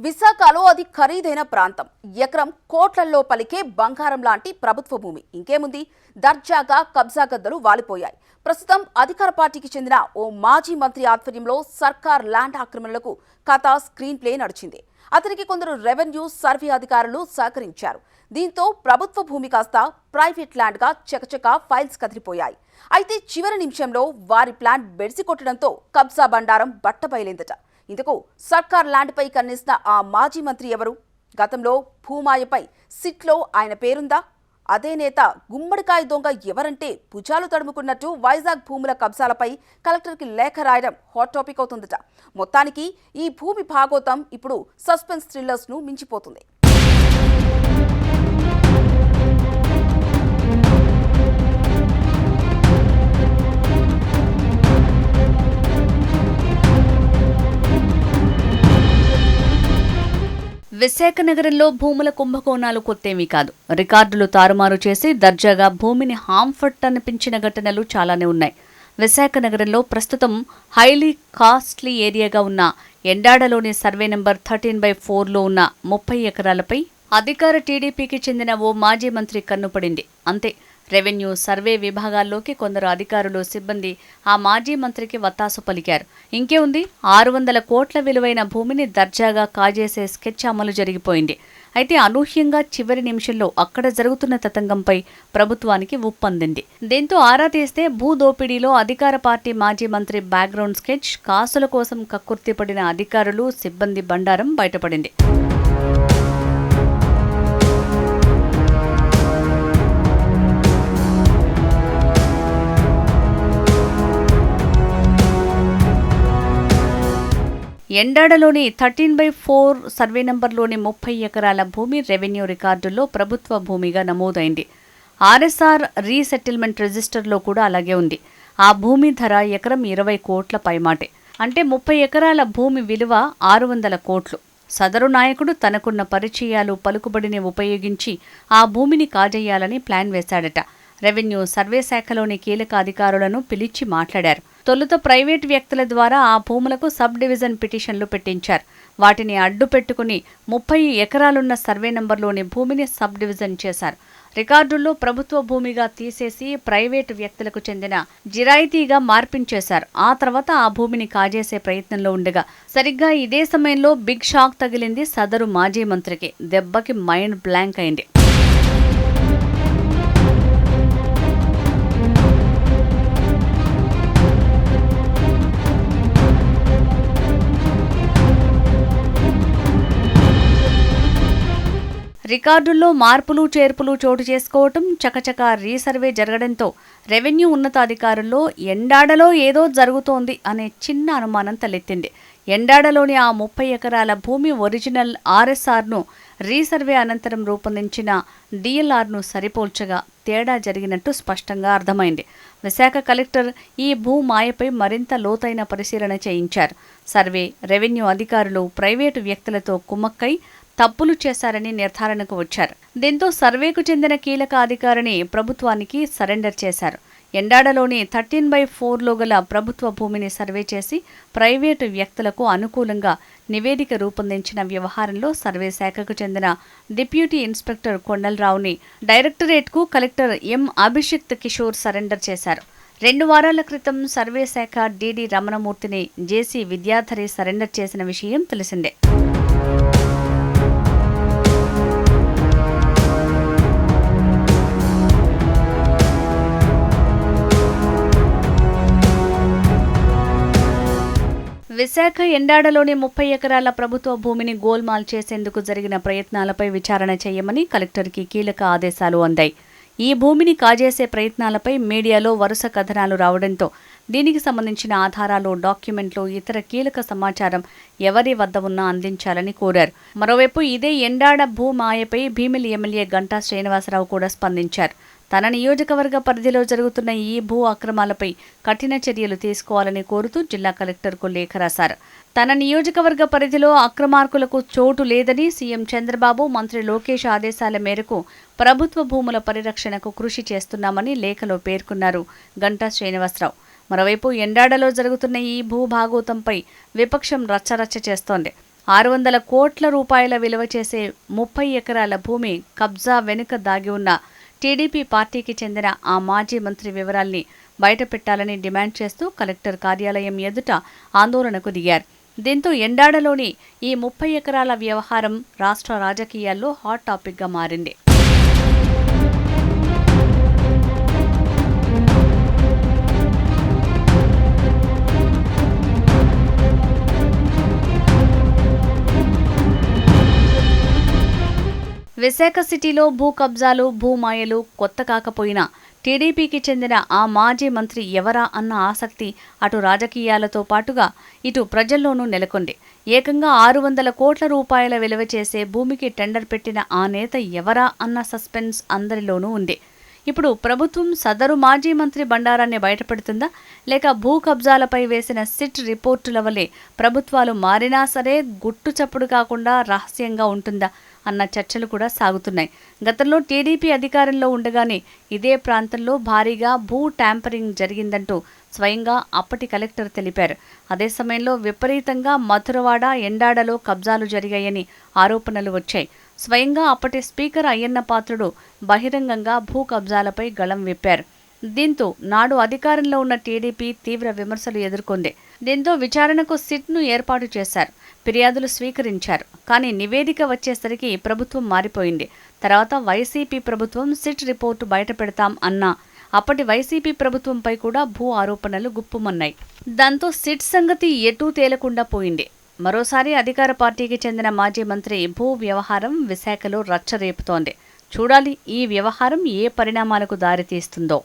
విశాఖలో అది ఖరీదైన ప్రాంతం. ఎకరం కోట్లల్లో పలికే బంగారం లాంటి ప్రభుత్వ భూమి. ఇంకేముంది, దర్జాగా కబ్జా గద్దలు వాలిపోయాయి. ప్రస్తుతం అధికార పార్టీకి చెందిన ఓ మాజీ మంత్రి ఆధ్వర్యంలో సర్కార్ ల్యాండ్ ఆక్రమణలకు కథ స్క్రీన్ ప్లే నడిచింది. అతనికి కొందరు రెవెన్యూ సర్వే అధికారులు సహకరించారు. దీంతో ప్రభుత్వ భూమి కాస్త ప్రైవేట్ ల్యాండ్గా చకచక ఫైల్స్ కదిలిపోయాయి. అయితే చివరి నిమిషంలో వారి ప్లాన్ బెడిసి కొట్టడంతో కబ్జా బండారం బట్టబయలైందట. ఇందుకు సర్కార్ ల్యాండ్పై కన్నేసిన ఆ మాజీ మంత్రి ఎవరు? గతంలో భూమాయపై సిట్లో ఆయన పేరుందా? అదే నేత గుమ్మడికాయ దొంగ ఎవరంటే భుజాలు తడుముకున్నట్టు వైజాగ్ భూముల కబ్జాలపై కలెక్టర్కి లేఖ రాయడం హాట్ టాపిక్ అవుతుందట. మొత్తానికి ఈ భూమి భాగోతం ఇప్పుడు సస్పెన్స్ థ్రిల్లర్స్ను మించిపోతుంది. విశాఖ నగరంలో భూముల కుంభకోణాలు కొత్తేమీ కాదు. రికార్డులు తారుమారు చేసి దర్జాగా భూమిని హాంఫర్ట్ అనిపించిన ఘటనలు చాలానే ఉన్నాయి. విశాఖ నగరంలో ప్రస్తుతం హైలీ కాస్ట్లీ ఏరియాగా ఉన్న ఎండాడలోని సర్వే నెంబర్ 13/4లో ఉన్న 30 ఎకరాలపై అధికార టీడీపీకి చెందిన ఓ మాజీ మంత్రి కన్నుపడింది. అంతే, రెవెన్యూ సర్వే విభాగాల్లోకి కొందరు అధికారులు సిబ్బంది ఆ మాజీ మంత్రికి వత్తాసు పలికారు. ఇంకేముంది, 600 కోట్ల విలువైన భూమిని దర్జాగా కాజేసే స్కెచ్ అమలు జరిగిపోయింది. అయితే అనూహ్యంగా చివరి నిమిషంలో అక్కడ జరుగుతున్న తతంగంపై ప్రభుత్వానికి ఉప్పందింది. దీంతో ఆరా తీస్తే భూదోపిడీలో అధికార పార్టీ మాజీ మంత్రి బ్యాక్గ్రౌండ్ స్కెచ్, కాసుల కోసం కక్కుర్తిపడిన అధికారులు సిబ్బంది బండారం బయటపడింది. ఎండాడలోని 13/4 సర్వే నంబర్లోని 30 ఎకరాల భూమి రెవెన్యూ రికార్డుల్లో ప్రభుత్వ భూమిగా నమోదైంది. ఆర్ఎస్ఆర్ రీసెటిల్మెంట్ రిజిస్టర్లో కూడా అలాగే ఉంది. ఆ భూమి ధర ఎకరం 20 కోట్ల పైమాటే. అంటే 30 ఎకరాల భూమి విలువ 600 కోట్లు. సదరు నాయకుడు తనకున్న పరిచయాలు, పలుకుబడిని ఉపయోగించి ఆ భూమిని కాజేయాలని ప్లాన్ వేశాడట. రెవెన్యూ సర్వే శాఖలోని కీలక అధికారులను పిలిచి మాట్లాడారు. తొలుత ప్రైవేటు వ్యక్తుల ద్వారా ఆ భూములకు సబ్ డివిజన్ పిటిషన్లు పెట్టించారు. వాటిని అడ్డు పెట్టుకుని 30 ఎకరాలున్న సర్వే నంబర్లోని భూమిని సబ్ డివిజన్ చేశారు. రికార్డుల్లో ప్రభుత్వ భూమిగా తీసేసి ప్రైవేటు వ్యక్తులకు చెందిన జిరాయితీగా మార్పించేశారు. ఆ తర్వాత ఆ భూమిని కాజేసే ప్రయత్నంలో ఉండగా సరిగ్గా ఇదే సమయంలో బిగ్ షాక్ తగిలింది సదరు మాజీ మంత్రికి. దెబ్బకి మైండ్ బ్లాంక్ అయింది. రికార్డుల్లో మార్పులు చేర్పులు చోటు చేసుకోవటం, చకచకా రీసర్వే జరగడంతో రెవెన్యూ ఉన్నతాధికారుల్లో ఎండాడలో ఏదో జరుగుతోంది అనే చిన్న అనుమానం తలెత్తింది. ఎండాడలోని ఆ 30 ఎకరాల భూమి ఒరిజినల్ ఆర్ఎస్ఆర్ను రీసర్వే అనంతరం రూపొందించిన డిఎల్ఆర్ను సరిపోల్చగా తేడా జరిగినట్టు స్పష్టంగా అర్థమైంది. విశాఖ కలెక్టర్ ఈ భూమాయపై మరింత లోతైన పరిశీలన చేయించారు. సర్వే, రెవెన్యూ అధికారులు ప్రైవేటు వ్యక్తులతో కుమ్మక్కై తప్పులు చేశారని నిర్ధారణకు వచ్చారు. దీంతో సర్వేకు చెందిన కీలక అధికారిని ప్రభుత్వానికి సరెండర్ చేశారు. ఎండాడలోని 13/4లో గల ప్రభుత్వ భూమిని సర్వే చేసి ప్రైవేటు వ్యక్తులకు అనుకూలంగా నివేదిక రూపొందించిన వ్యవహారంలో సర్వే శాఖకు చెందిన డిప్యూటీ ఇన్స్పెక్టర్ కొండలరావుని డైరెక్టరేట్కు collector M Abhishikt Kishore surrender చేశారు. 2 వారాల క్రితం సర్వే శాఖ డిడి రమణమూర్తిని జేసీ విద్యాధరి సరెండర్ చేసిన విషయం తెలిసిందే. విశాఖ ఎండాడలోని 30 ఎకరాల ప్రభుత్వ భూమిని గోల్మాల్ చేసేందుకు జరిగిన ప్రయత్నాలపై విచారణ చేయమని కలెక్టర్కి కీలక ఆదేశాలు అందాయి. ఈ భూమిని కాజేసే ప్రయత్నాలపై మీడియాలో వరుస కథనాలు రావడంతో దీనికి సంబంధించిన ఆధారాలు, డాక్యుమెంట్లు, ఇతర కీలక సమాచారం ఎవరి వద్ద ఉన్నా అందించాలని కోరారు. మరోవైపు ఇదే ఎండాడ భూమాయపై భీమిలి ఎమ్మెల్యే గంటా శ్రీనివాసరావు కూడా స్పందించారు. తన నియోజకవర్గ పరిధిలో జరుగుతున్న ఈ భూ అక్రమాలపై కఠిన చర్యలు తీసుకోవాలని కోరుతూ జిల్లా కలెక్టర్కు లేఖ రాశారు. తన నియోజకవర్గ పరిధిలో అక్రమార్కులకు చోటు లేదని సీఎం చంద్రబాబు, మంత్రి లోకేష్ ఆదేశాల మేరకు ప్రభుత్వ భూముల పరిరక్షణకు కృషి చేస్తున్నామని లేఖలో పేర్కొన్నారు గంటా శ్రీనివాసరావు. మరోవైపు ఎండాడలో జరుగుతున్న ఈ భూభాగోతంపై విపక్షం రచ్చరచ్చ చేస్తోంది. 600 కోట్ల రూపాయల విలువ చేసే 30 ఎకరాల భూమి కబ్జా వెనుక దాగి ఉన్న టీడీపీ పార్టీకి చెందిన ఆ మాజీ మంత్రి వివరాల్ని బయటపెట్టాలని డిమాండ్ చేస్తూ కలెక్టర్ కార్యాలయం ఎదుట ఆందోళనకు దిగారు. దీంతో ఎండాడలోని ఈ 30 ఎకరాల వ్యవహారం రాష్ట్ర రాజకీయాల్లో హాట్ టాపిక్గా మారింది. విశాఖ సిటీలో భూ కబ్జాలు, భూమాయలు కొత్త కాకపోయినా టీడీపీకి చెందిన ఆ మాజీ మంత్రి ఎవరా అన్న ఆసక్తి అటు రాజకీయాలతో పాటుగా ఇటు ప్రజల్లోనూ నెలకొంది. ఏకంగా 600 కోట్ల రూపాయల విలువ చేసే భూమికి టెండర్ పెట్టిన ఆ నేత ఎవరా అన్న సస్పెన్స్ అందరిలోనూ ఉంది. ఇప్పుడు ప్రభుత్వం సదరు మాజీ మంత్రి బండారాన్ని బయటపెడుతుందా, లేక భూ కబ్జాలపై వేసిన సిట్ రిపోర్టుల వల్లే ప్రభుత్వాలు మారినా సరే గుట్టు చప్పుడు కాకుండా రహస్యంగా ఉంటుందా అన్న చర్చలు కూడా సాగుతున్నాయి. గతంలో టీడీపీ అధికారంలో ఉండగానే ఇదే ప్రాంతంలో భారీగా భూ ట్యాంపరింగ్ జరిగిందంటూ స్వయంగా అప్పటి కలెక్టర్ తెలిపారు. అదే సమయంలో విపరీతంగా మధురవాడ, ఎండాడలో కబ్జాలు జరిగాయని ఆరోపణలు వచ్చాయి. స్వయంగా అప్పటి స్పీకర్ అయ్యన్న పాత్రుడు బహిరంగంగా భూ కబ్జాలపై గళం విప్పారు. దీంతో నాడు అధికారంలో ఉన్న టీడీపీ తీవ్ర విమర్శలు ఎదుర్కొంది. దీంతో విచారణకు సిట్ను ఏర్పాటు చేశారు. ఫిర్యాదులు స్వీకరించారు. కానీ నివేదిక వచ్చేసరికి ప్రభుత్వం మారిపోయింది. తర్వాత వైసీపీ ప్రభుత్వం సిట్ రిపోర్టు బయటపెడతాం అన్నా అప్పటి వైసీపీ ప్రభుత్వంపై కూడా భూ ఆరోపణలు గుప్పుమన్నాయి. దాంతో సిట్ సంగతి ఎటూ తేలకుండా పోయింది. మరోసారి అధికార పార్టీకి చెందిన మాజీ మంత్రి భూ వ్యవహారం విశాఖలో రచ్చ రేపుతోంది. చూడాలి ఈ వ్యవహారం ఏ పరిణామాలకు దారితీస్తుందో.